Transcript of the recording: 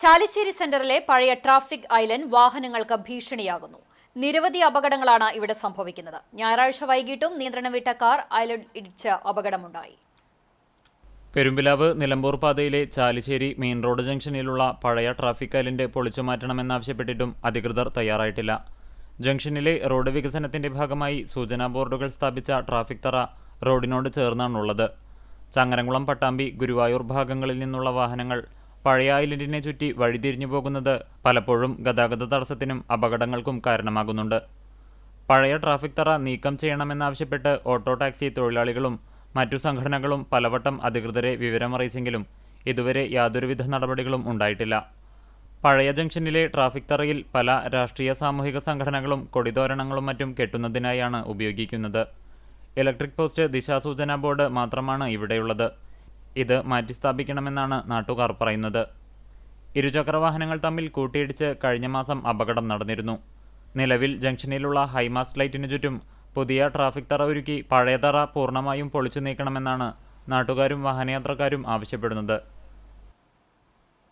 ചാലിശ്ശേരി സെന്ററിലെ പഴയ traffic island വാഹനങ്ങൾക്ക് ഭീഷണിയാകുന്നു. നിരവധി അപകടങ്ങളാണ് ഇവിടെ സംഭവിക്കുന്നത്. ഞായറാഴ്ച വൈകിട്ടും നിയന്ത്രണം വിട്ട കാർ ഐലൻഡ് ഇടിച്ച് അപകടമുണ്ടായി. പെരുമ്പിലാവ് നിലമ്പൂർ പാതയിലെ ചാലിശ്ശേരി മെയിൻ റോഡ് ജംഗ്ഷനിലുള്ള പഴയ ട്രാഫിക് ഐലൻഡ് പൊളിച്ചുമാറ്റണമെന്നാവശ്യപ്പെട്ടിട്ടും അധികൃതർ തയ്യാറായിട്ടില്ല. ജംഗ്ഷനിലെ റോഡ് വികസനത്തിന്റെ ഭാഗമായി സൂചനാ ബോർഡുകൾ സ്ഥാപിച്ച ട്രാഫിക് തറ റോഡിനോട് ചേർന്നാണുള്ളത്. ചങ്ങരംകുളം, പട്ടാമ്പി, ഗുരുവായൂർ ഭാഗങ്ങളിൽ നിന്നുള്ള വാഹനങ്ങൾ പഴയ ഐലൻഡിനെ ചുറ്റി വഴിതിരിഞ്ഞു പോകുന്നത് പലപ്പോഴും ഗതാഗത തടസ്സത്തിനും അപകടങ്ങൾക്കും കാരണമാകുന്നുണ്ട്. പഴയ ട്രാഫിക് തറ നീക്കം ചെയ്യണമെന്നാവശ്യപ്പെട്ട് ഓട്ടോ ടാക്സി തൊഴിലാളികളും മറ്റു സംഘടനകളും പലവട്ടം അധികൃതരെ വിവരമറിയിച്ചെങ്കിലും ഇതുവരെ യാതൊരുവിധ നടപടികളും ഉണ്ടായിട്ടില്ല. പഴയ ജംഗ്ഷനിലെ ട്രാഫിക് തറയിൽ പല രാഷ്ട്രീയ സാമൂഹിക സംഘടനകളും കൊടിതോരണങ്ങളും മറ്റും കെട്ടുന്നതിനായാണ് ഉപയോഗിക്കുന്നത്. ഇലക്ട്രിക് പോസ്റ്റ് ദിശാസൂചനാ ബോർഡ് മാത്രമാണ് ഇവിടെയുള്ളത്. ഇത് മാറ്റിസ്ഥാപിക്കണമെന്നാണ് നാട്ടുകാർ പറയുന്നത്. ഇരുചക്രവാഹനങ്ങൾ തമ്മിൽ കൂട്ടിയിടിച്ച് കഴിഞ്ഞ മാസം അപകടം നടന്നിരുന്നു. നിലവിൽ ജംഗ്ഷനിലുള്ള ഹൈമാസ്റ്റ് ലൈറ്റിനു ചുറ്റും പുതിയ ട്രാഫിക് തറ ഒരുക്കി പഴയ തറ പൂർണ്ണമായും പൊളിച്ചു നീക്കണമെന്നാണ് നാട്ടുകാരും വാഹനയാത്രക്കാരും ആവശ്യപ്പെടുന്നത്.